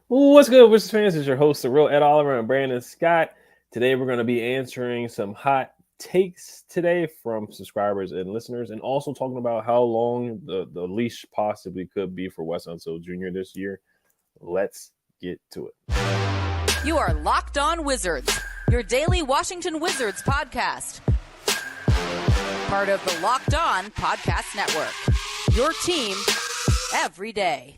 What's good, Wizards fans? It's your host, the real Ed Oliver and Brandon Scott. Today, we're going to be answering some hot takes today from subscribers and listeners, and also talking about how long the leash possibly could be for Wes Unseld Jr. this year. Let's get to it. You are Locked On Wizards, your daily Washington Wizards podcast. Part of the Locked On Podcast Network, your team every day.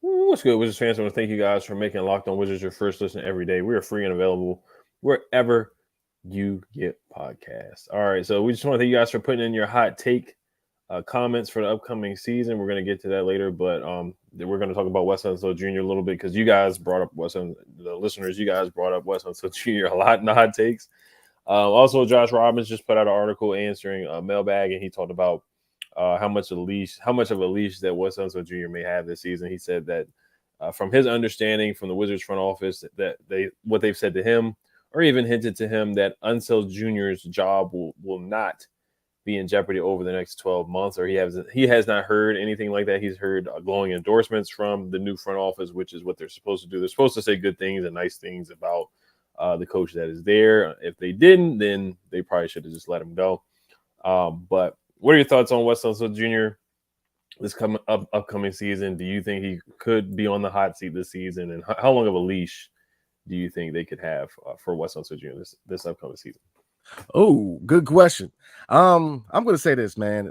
What's good, Wizards fans? I want to thank you guys for making Locked On Wizards your first listen every day. We are free and available wherever you get podcasts. All right, so we just want to thank you guys for putting in your hot take comments for the upcoming season. We're going to get to that later, but we're going to talk about Wes Unseld Jr. a little bit because you guys brought up the listeners, you guys brought up Wes Unseld Jr. a lot in the hot takes. Also, Josh Robbins just put out an article answering a mailbag, and he talked about how much of a leash that Wes Unseld Jr. may have this season. He said that from his understanding from the Wizards front office, that what they've said to him, or even hinted to him, that Unseld Jr.'s job will not be in jeopardy over the next 12 months, or he has not heard anything like that. He's heard glowing endorsements from the new front office, which is what they're supposed to do. They're supposed to say good things and nice things about the coach that is there. If they didn't, then they probably should have just let him go. But what are your thoughts on Wes Unseld Jr. this upcoming season? Do you think he could be on the hot seat this season? And how long of a leash do you think they could have for Wes Unseld Jr. this upcoming season? Oh, good question. I'm going to say this, man.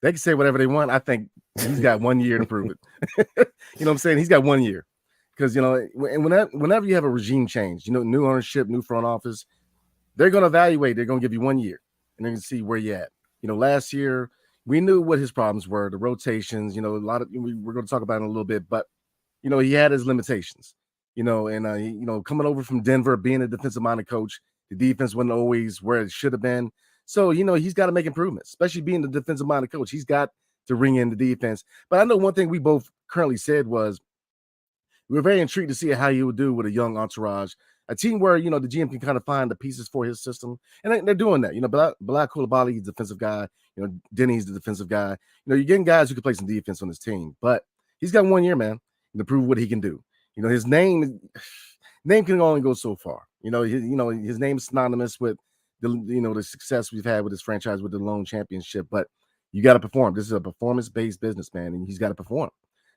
They can say whatever they want. I think he's got 1 year to prove it. You know what I'm saying? He's got 1 year because, whenever you have a regime change, new ownership, new front office, they're going to evaluate. They're going to give you 1 year and they're going to see where you're at. Last year we knew what his problems were, the rotations, a lot of, we're going to talk about it in a little bit, but, he had his limitations, and coming over from Denver, being a defensive minded coach, the defense wasn't always where it should have been. So, he's got to make improvements, especially being the defensive minded coach. He's got to ring in the defense. But I know one thing we both currently said was we were very intrigued to see how he would do with a young entourage, a team where, the GM can kind of find the pieces for his system. And they're doing that. Bilal Coulibaly, he's the defensive guy. Denny's the defensive guy. You're getting guys who can play some defense on his team. But he's got 1 year, man, to prove what he can do. His name can only go so far. His name is synonymous with the success we've had with this franchise with the lone championship. But you got to perform. This is a performance-based business, man, and he's got to perform.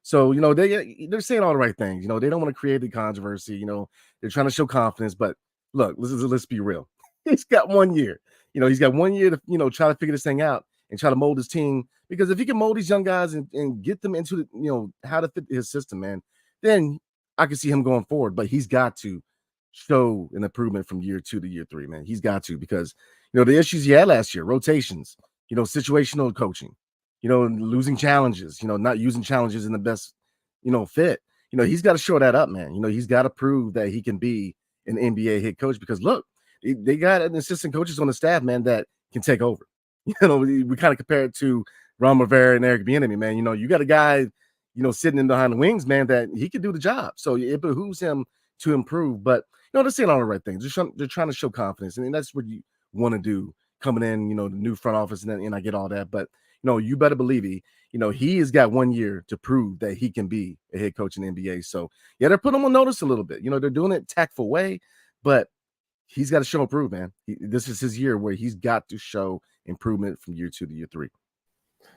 So, they're saying all the right things. They don't want to create the controversy. They're trying to show confidence. But look, let's be real. He's got 1 year. He's got 1 year to, try to figure this thing out and try to mold his team. Because if he can mold these young guys and get them into, how to fit his system, man, then I can see him going forward. But he's got to show an improvement from year 2 to year 3, man. He's got to, because, the issues he had last year, rotations, situational coaching, losing challenges, not using challenges in the best, fit. He's got to show that up, man. He's got to prove that he can be an NBA head coach, because look, they got an assistant coaches on the staff, man, that can take over. We kind of compare it to Ron Rivera and Eric Bieniemy, man. You got a guy, sitting in behind the wings, man, that he can do the job. So it behooves him to improve. But, they're saying all the right things. They're trying to show confidence. And that's what you want to do coming in, the new front office, and I get all that. But, you better believe he has got 1 year to prove that he can be a head coach in the NBA. So, yeah, they're putting him on notice a little bit. They're doing it tactful way, but he's got to show improve, man. This is his year where he's got to show improvement from year 2 to year 3.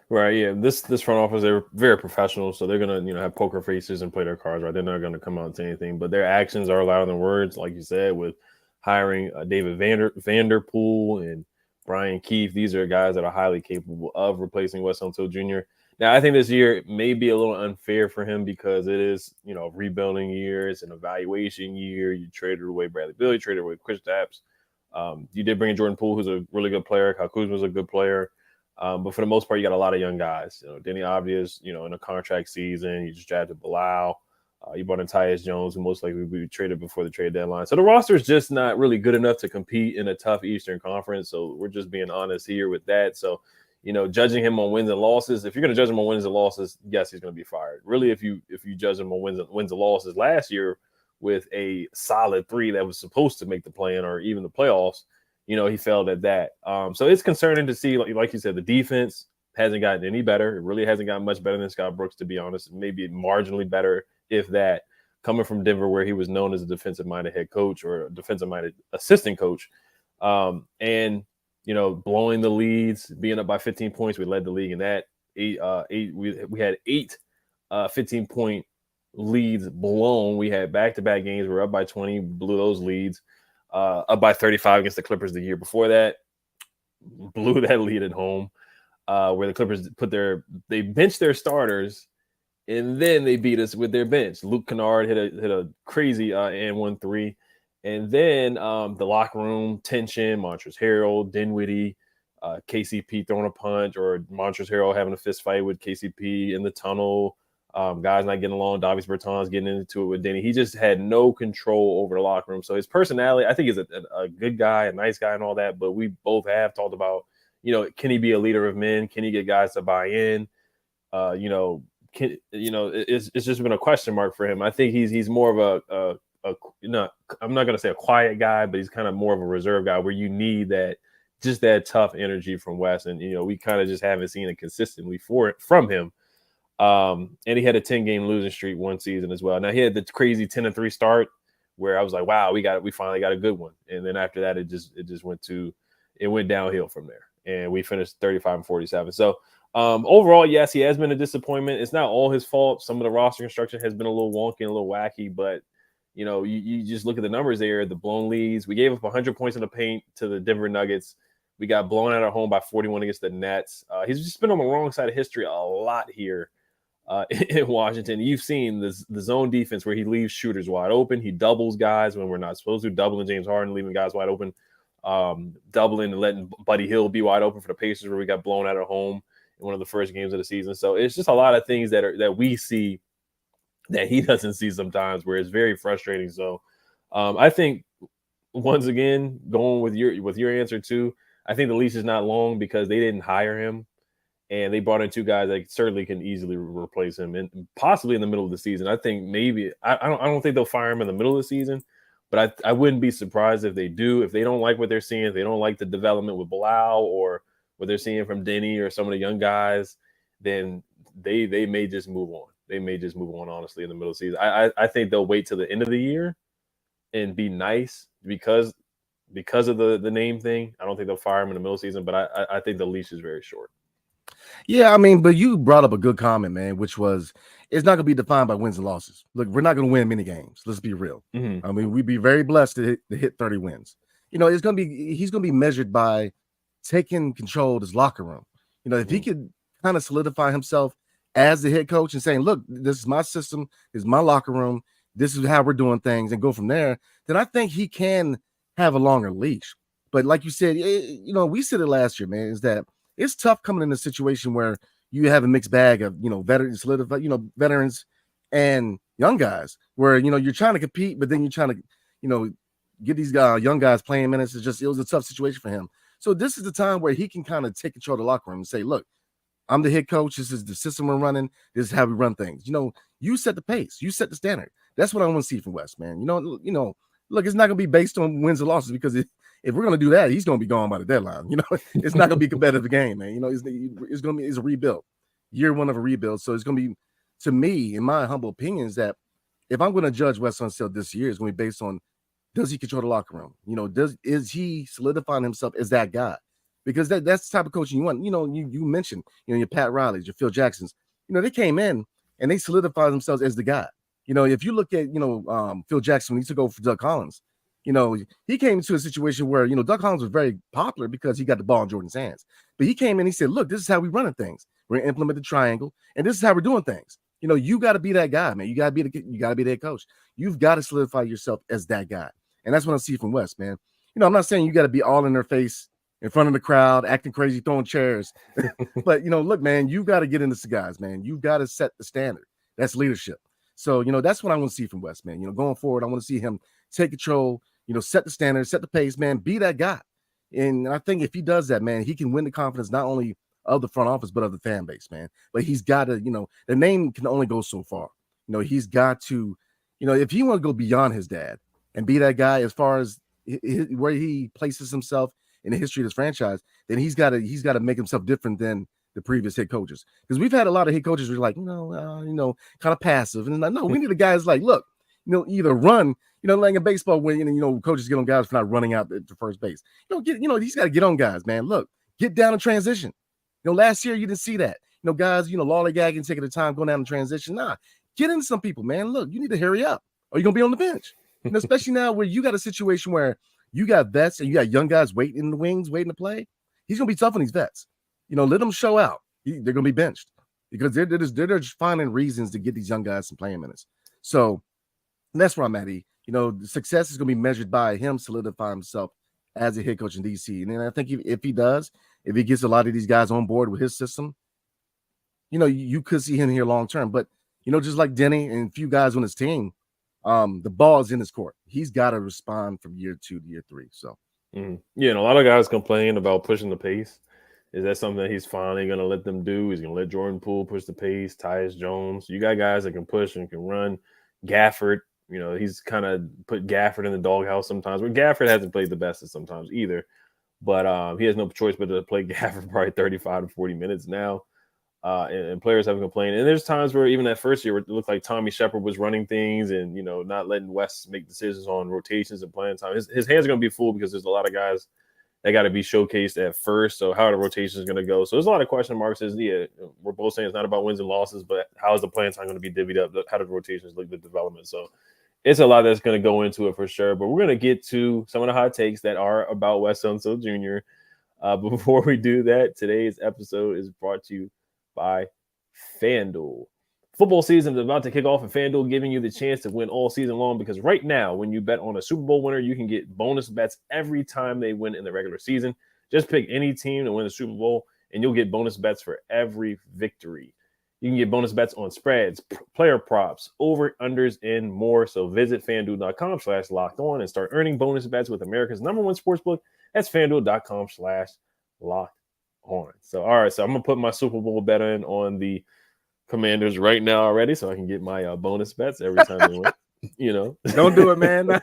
Right, yeah. This front office, they're very professional, so they're gonna have poker faces and play their cards right. They're not gonna come out and say anything, but their actions are louder than words, like you said, with hiring David Vanderpool and Brian Keefe. These are guys that are highly capable of replacing Wes Unseld Jr. Now, I think this year may be a little unfair for him because it is, a rebuilding year. It's an evaluation year. You traded away Bradley Beal, you traded away Kristaps. You did bring in Jordan Poole, who's a really good player. Kyle Kuzma's a good player. But for the most part, you got a lot of young guys. Denny Obvious, in a contract season. You just drafted Bilal. You brought in Tyus Jones, who most likely will be traded before the trade deadline. So the roster is just not really good enough to compete in a tough Eastern Conference. So we're just being honest here with that. So, judging him on wins and losses, if you're going to judge him on wins and losses, yes, he's going to be fired. Really, if you judge him on wins and losses last year, with a solid 3 that was supposed to make the play-in or even the playoffs. He failed at that. So it's concerning to see, like you said, the defense hasn't gotten any better. It really hasn't gotten much better than Scott Brooks, to be honest. Maybe marginally better, if that, coming from Denver, where he was known as a defensive-minded head coach or a defensive-minded assistant coach. And blowing the leads, being up by 15 points, we led the league in that. We had 8 15-point leads blown. We had back-to-back games. We were up by 20, blew those leads. Up by 35 against the Clippers the year before that, blew that lead at home, where the Clippers they benched their starters, and then they beat us with their bench. Luke Kennard hit a crazy and 1-3. And then the locker room tension, Montrezl Harrell, Dinwiddie, KCP throwing a punch, or Montrezl Harrell having a fist fight with KCP in the tunnel, guys not getting along, Davis Bertans getting into it with Denny. He just had no control over the locker room. So his personality, I think he's a good guy, a nice guy and all that, but we both have talked about, can he be a leader of men? Can he get guys to buy in? It's just been a question mark for him. I think he's more of I'm not going to say a quiet guy, but he's kind of more of a reserve guy where you need that tough energy from Wes. And, we kind of just haven't seen it consistently from him. And he had a 10-game losing streak one season as well. Now he had the crazy 10-3 start where I was like, wow, we finally got a good one. And then after that, it went downhill from there. And we finished 35-47. So overall, yes, he has been a disappointment. It's not all his fault. Some of the roster construction has been a little wonky and a little wacky, but you just look at the numbers there, the blown leads. We gave up 100 points in the paint to the Denver Nuggets. We got blown out at home by 41 against the Nets. He's just been on the wrong side of history a lot here in Washington. You've seen the zone defense where he leaves shooters wide open. He doubles guys when we're not supposed to, doubling James Harden, leaving guys wide open, doubling and letting Buddy Hield be wide open for the Pacers where we got blown out at home in one of the first games of the season. So it's just a lot of things that we see that he doesn't see sometimes, where it's very frustrating. So I think, once again, going with your answer too, I think the leash is not long because they didn't hire him, and they brought in 2 guys that certainly can easily replace him, and possibly in the middle of the season. I think maybe I don't think they'll fire him in the middle of the season, but I wouldn't be surprised if they do. If they don't like what they're seeing, if they don't like the development with Bilal or what they're seeing from Denny or some of the young guys, then they may just move on. They may just move on, honestly, in the middle of the season. I think they'll wait till the end of the year and be nice because of the name thing. I don't think they'll fire him in the middle of the season, but I think the leash is very short. Yeah, I mean, but you brought up a good comment, man, which was it's not going to be defined by wins and losses. Look, we're not going to win many games. Let's be real. Mm-hmm. I mean, we'd be very blessed to hit 30 wins. He's going to be measured by taking control of his locker room. If he could kind of solidify himself as the head coach and saying, look, this is my system, this is my locker room, this is how we're doing things, and go from there, then I think he can have a longer leash. But like you said, we said it last year, man, is that it's tough coming in a situation where you have a mixed bag of, veterans, solidified, veterans and young guys where, you're trying to compete, but then you're trying to, get these young guys playing minutes. It was a tough situation for him. So this is the time where he can kind of take control of the locker room and say, look, I'm the head coach. This is the system we're running. This is how we run things. You set the pace. You set the standard. That's what I want to see from Wes, man. Look, it's not going to be based on wins or losses because if we're going to do that, he's going to be gone by the deadline. It's not going to be a competitive game, man. It's going to be a rebuild, year one of a rebuild. So it's going to be, to me, in my humble opinion, is that if I'm going to judge Wes Unseld this year, it's going to be based on, does he control the locker room? Is he solidifying himself as that guy? Because that's the type of coaching you want. You mentioned, your Pat Rileys, your Phil Jacksons, they came in and they solidified themselves as the guy. If you look at, Phil Jackson, when he took over for Doug Collins, he came into a situation where, Doug Collins was very popular because he got the ball in Jordan's hands. But he came in, he said, look, this is how we running things. We're gonna implement the triangle, and this is how we're doing things. You got to be that guy, man. You got to be the head coach. You've got to solidify yourself as that guy. And that's what I see from Wes, man. I'm not saying you got to be all in their face in front of the crowd, acting crazy, throwing chairs. But, look, man, you got to get into the guys, man. You got to set the standard. That's leadership. So, that's what I want to see from Wes, man. Going forward, I want to see him take control, set the standard, set the pace, man, be that guy. And I think if he does that, man, he can win the confidence not only of the front office, but of the fan base, man. But he's got to, the name can only go so far. He's got to if he want to go beyond his dad and be that guy as far as where he places himself in the history of this franchise, then he's got to make himself different than the previous head coaches. Because we've had a lot of head coaches who are like, kind of passive. And no, we need a guy that's like, look, either run, like in baseball when, coaches get on guys for not running out to first base. He's got to get on guys, man. Look, get down in transition. Last year you didn't see that. Guys, lollygagging, taking the time, going down in transition. Nah, get in some people, man. Look, you need to hurry up or you're going to be on the bench. Especially now where you got a situation where you got vets and you got young guys waiting in the wings, waiting to play. He's going to be tough on these vets. Let them show out. They're going to be benched because they're just finding reasons to get these young guys some playing minutes. So that's where I'm at. The success is going to be measured by him solidifying himself as a head coach in DC. And then I think if he gets a lot of these guys on board with his system, you could see him here long term. But just like Denny and a few guys on his team, the ball is in his court. He's got to respond from year 2 to year 3. So yeah, and a lot of guys complain about pushing the pace. Is that something that he's finally going to let them do? He's going to let Jordan Poole push the pace, Tyus Jones. You got guys that can push and can run. Gafford, he's kind of put Gafford in the doghouse sometimes. But Gafford hasn't played the best at sometimes either. But he has no choice but to play Gafford probably 35 to 40 minutes now. And players haven't complained. And there's times where even that first year where it looked like Tommy Shepard was running things and, not letting Wes make decisions on rotations and playing time. His hands are going to be full because there's a lot of guys that got to be showcased at first. So how are the rotations going to go? So there's a lot of question marks. We're both saying it's not about wins and losses, but how is the playing time going to be divvied up? How do the rotations look, the development? So it's a lot that's going to go into it for sure. But we're going to get to some of the hot takes that are about Wes Unseld Jr. Before we do that, today's episode is brought to you by FanDuel. Football season is about to kick off, and FanDuel giving you the chance to win all season long because right now, when you bet on a Super Bowl winner, you can get bonus bets every time they win in the regular season. Just pick any team to win the Super Bowl, and you'll get bonus bets for every victory. You can get bonus bets on spreads, player props, over-unders, and more. So visit FanDuel.com/locked-on and start earning bonus bets with America's #1 sportsbook. That's FanDuel.com/locked-on. So, all right, so I'm going to put my Super Bowl bet in on the Commanders right now already so I can get my bonus bets every time they win. Don't do it, man. I'm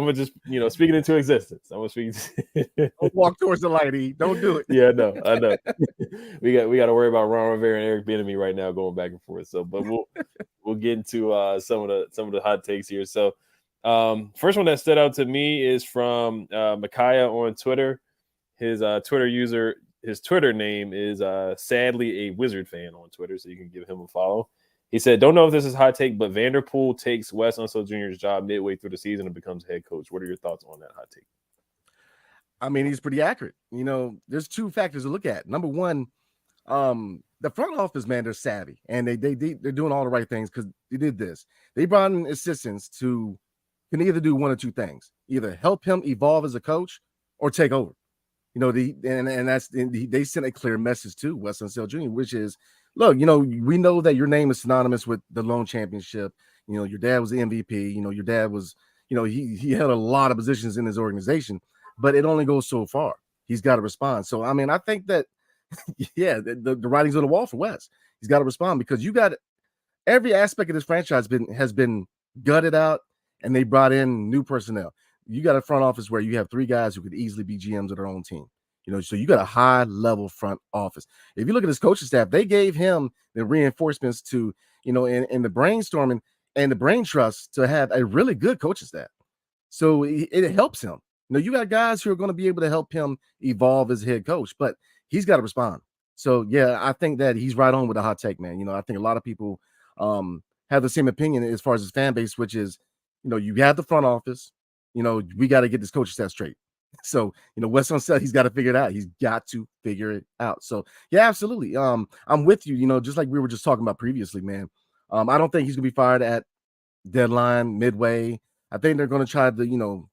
gonna just speak it into existence. I'm gonna speak. Don't walk towards the light. Don't do it. Yeah, no, I know. we got to worry about Ron Rivera and Eric Bieniemy right now going back and forth. So, but we'll get into some of the hot takes here. So, first one that stood out to me is from Micaiah on Twitter. His Twitter name is sadly a Wizard fan on Twitter, so you can give him a follow. He said, don't know if this is a hot take, but Vanderpool takes Wes Unseld Jr.'s job midway through the season and becomes head coach. What are your thoughts on that hot take? I mean, he's pretty accurate. There's two factors to look at. Number one, the front office, man, they're savvy, and they're doing all the right things because they did this. They brought in assistants who can either do one or two things, either help him evolve as a coach or take over. They sent a clear message to Wes Unseld Jr., which is, look, we know that your name is synonymous with the lone championship. Your dad was the MVP. Your dad was, he held a lot of positions in his organization, but it only goes so far. He's got to respond. So, I mean, I think that, yeah, the writing's on the wall for Wes. He's got to respond because you got every aspect of this franchise has been gutted out, and they brought in new personnel. You got a front office where you have 3 guys who could easily be GMs of their own team. So you got a high level front office. If you look at his coaching staff, they gave him the reinforcements to, in the brainstorming and the brain trust to have a really good coaching staff. So it helps him. You got guys who are going to be able to help him evolve as head coach, but he's got to respond. So, yeah, I think that he's right on with the hot take, man. I think a lot of people have the same opinion as far as his fan base, which is, you have the front office. We got to get this coaching staff straight. So, Wes Unseld, he's got to figure it out. He's got to figure it out. So, yeah, absolutely. I'm with you, just like we were just talking about previously, man. I don't think he's going to be fired at deadline, midway. I think they're going to try to,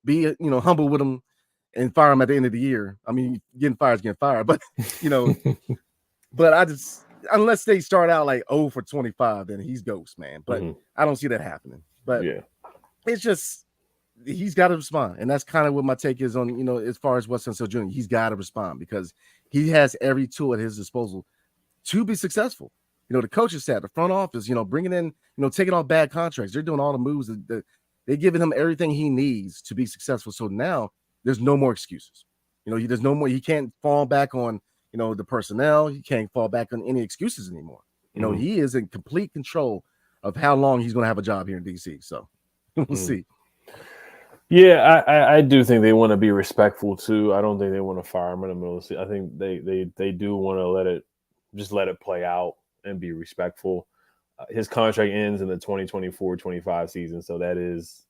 be, humble with him and fire him at the end of the year. I mean, getting fired is getting fired, but, but unless they start out like 0 for 25, then he's ghost, man. But I don't see that happening. But yeah, it's just, he's got to respond. And that's kind of what my take is on, as far as Wes Unseld Jr., he's got to respond because he has every tool at his disposal to be successful. The coaching staff, the front office, bringing in, taking off bad contracts. They're doing all the moves that they're giving him everything he needs to be successful. So now there's no more excuses. There's no more. He can't fall back on, the personnel. He can't fall back on any excuses anymore. He is in complete control of how long he's going to have a job here in DC. So we'll see. Yeah, I do think they want to be respectful too. I don't think they want to fire him in the middle of the season. I think they do want to let it play out and be respectful. His contract ends in the 2024-25 season, so that is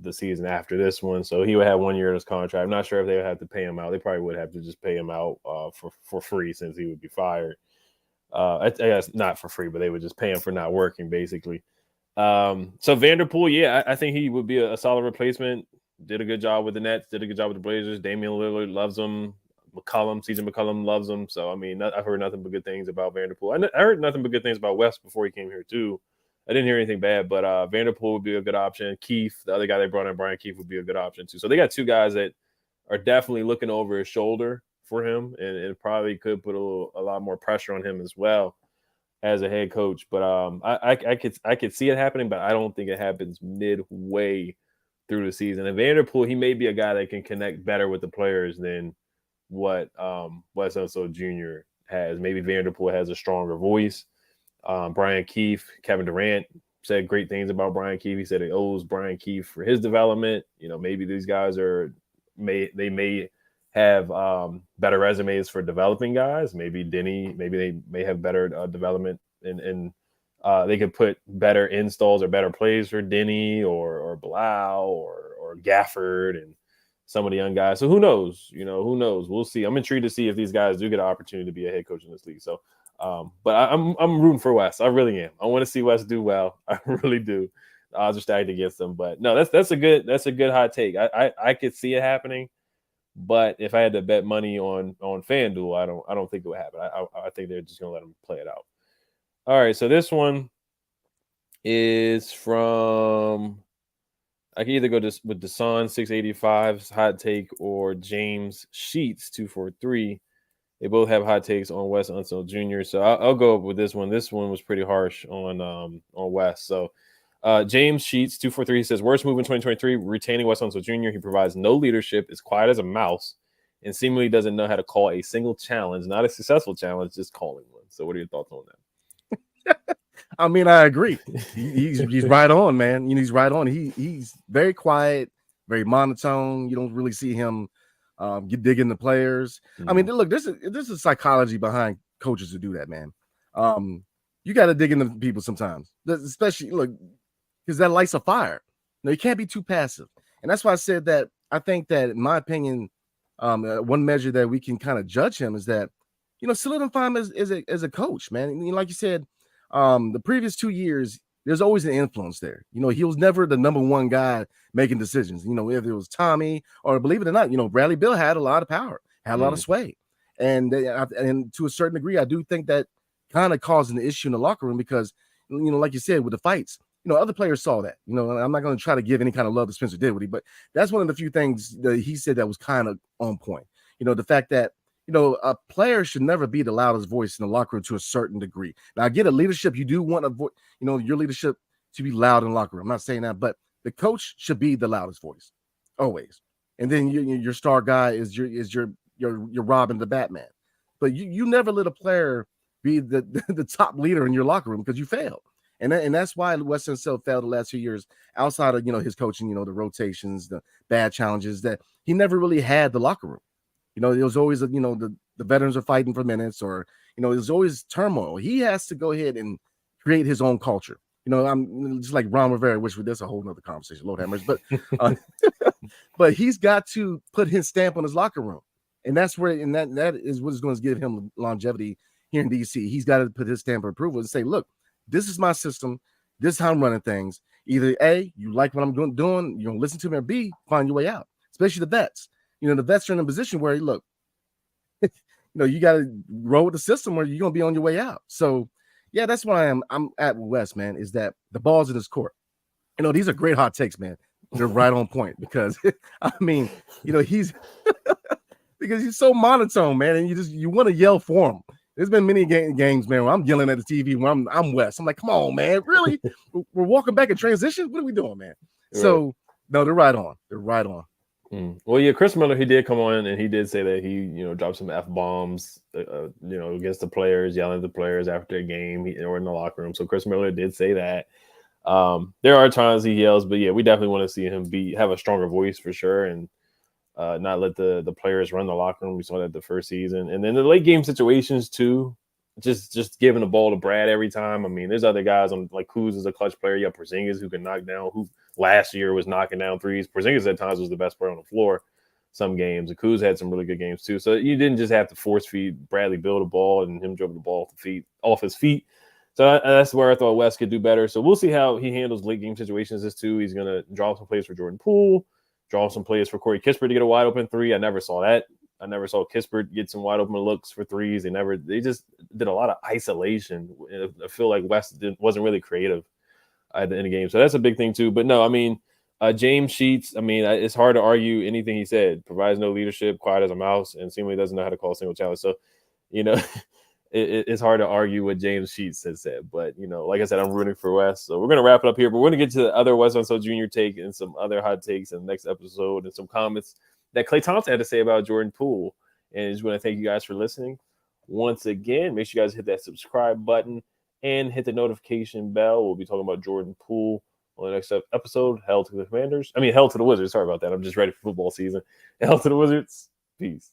the season after this one. So he would have 1 year in his contract. I'm not sure if they would have to pay him out. They probably would have to just pay him out for free since he would be fired. I guess not for free, but they would just pay him for not working, basically. So Vanderpool, yeah, I think he would be a solid replacement. Did a good job with the Nets, did a good job with the Blazers. Damian Lillard loves him. CJ McCollum loves him. So, I mean, I've heard nothing but good things about Vanderpool. I heard nothing but good things about West before he came here, too. I didn't hear anything bad, but Vanderpool would be a good option. Keith, the other guy they brought in, Brian Keith, would be a good option, too. So they got two guys that are definitely looking over his shoulder for him, and it probably could put a lot more pressure on him as well as a head coach. But I could see it happening, but I don't think it happens midway through the season. And Vanderpool, he may be a guy that can connect better with the players than what Wes Unseld Jr. has. Maybe Vanderpool has a stronger voice. Brian Keith, Kevin Durant said great things about Brian Keith. He said it owes Brian Keith for his development. Maybe these guys may have better resumes for developing guys. Maybe Denny, maybe they may have better development and they could put better installs or better plays for Denny or Blau or Gafford and some of the young guys. So who knows? Who knows? We'll see. I'm intrigued to see if these guys do get an opportunity to be a head coach in this league. So, but I'm rooting for Wes. I really am. I want to see Wes do well. I really do. Odds are stacked against them, but no, that's a good hot take. I could see it happening, but if I had to bet money on FanDuel, I don't think it would happen. I think they're just gonna let them play it out. All right, so this one is from. I can either go with Desan 685's hot take or James Sheets 243. They both have hot takes on Wes Unseld Jr. So I'll go with this one. This one was pretty harsh on Wes. So James Sheets 243 says worst move in 2023, retaining Wes Unseld Jr. He provides no leadership, is quiet as a mouse, and seemingly doesn't know how to call a single challenge, not a successful challenge, just calling one. So what are your thoughts on that? I mean, I agree. He's right on, man. He's right on. He's very quiet, very monotone. You don't really see him digging the players. Mm-hmm. I mean, look, there's a psychology behind coaches who do that, man. You got to dig into people sometimes, especially because that lights a fire. You can't be too passive, and that's why I said that. I think that, in my opinion, one measure that we can kind of judge him is that solidify him as a coach, man. Like you said. The previous 2 years, there's always an influence there. He was never the number one guy making decisions. If it was Tommy or, believe it or not, Bradley Beal had a lot of power, had a lot of sway. And to a certain degree, I do think that kind of caused an issue in the locker room because, like you said, with the fights, other players saw that. I'm not going to try to give any kind of love to Spencer Dinwiddie, but that's one of the few things that he said that was kind of on point. The fact that, a player should never be the loudest voice in the locker room to a certain degree. Now, I get a leadership. You do want your leadership to be loud in the locker room. I'm not saying that, but the coach should be the loudest voice always. And then your star guy is your Robin the Batman. But you never let a player be the top leader in your locker room because you failed. And that's why Wes Unseld failed the last 2 years outside of his coaching, the rotations, the bad challenges, that he never really had the locker room. It was always, the veterans are fighting for minutes or, there's always turmoil. He has to go ahead and create his own culture. I'm just like Ron Rivera, which that's a whole nother conversation, Lord Hammers. But but he's got to put his stamp on his locker room. And that's where, and that is what is going to give him longevity here in DC. He's got to put his stamp of approval and say, look, this is my system. This is how I'm running things. Either A, you like what I'm doing, you're going to listen to me, or B, find your way out, especially the vets. The vets are in a position where, look, you got to roll with the system or you're going to be on your way out. So, yeah, that's why I'm at Wes, man, is that the ball's in his court. These are great hot takes, man. They're right on point because, I mean, he's because he's so monotone, man, and you want to yell for him. There's been many games, man, where I'm yelling at the TV when I'm Wes. I'm like, come on, man, really? We're walking back in transition? What are we doing, man? Right. So, no, they're right on. They're right on. Well, yeah, Chris Miller, he did come on and he did say that he, dropped some F-bombs, against the players, yelling at the players after a game or in the locker room. So Chris Miller did say that. There are times he yells, but yeah, we definitely want to see him have a stronger voice for sure and not let the players run the locker room. We saw that the first season. And then the late game situations too, just giving the ball to Brad every time. I mean, there's other guys on like Kuz is a clutch player. You have Porzingis who can knock down, who last year was knocking down threes. Porzingis at times was the best player on the floor some games. And Kuz had some really good games too. So you didn't just have to force feed Bradley Beal the ball and him dribble the ball off his feet. So that's where I thought Wes could do better. So we'll see how he handles late game situations this too. He's going to draw some plays for Jordan Poole, draw some plays for Corey Kispert to get a wide open three. I never saw that. I never saw Kispert get some wide open looks for threes. They just did a lot of isolation. I feel like Wes wasn't really creative at the end of the game. So that's a big thing too. But no, I mean, James Sheets, I mean, it's hard to argue anything he said. Provides no leadership, quiet as a mouse, and seemingly doesn't know how to call a single challenge. So, it's hard to argue what James Sheets has said. But, like I said, I'm rooting for Wes. So we're going to wrap it up here. But we're going to get to the other Wes Unseld Jr. take and some other hot takes in the next episode and some comments that Klay Thompson had to say about Jordan Poole. And I just want to thank you guys for listening. Once again, make sure you guys hit that subscribe button and hit the notification bell. We'll be talking about Jordan Poole on the next episode. Hell to the Wizards. Sorry about that. I'm just ready for football season. Hell to the Wizards. Peace.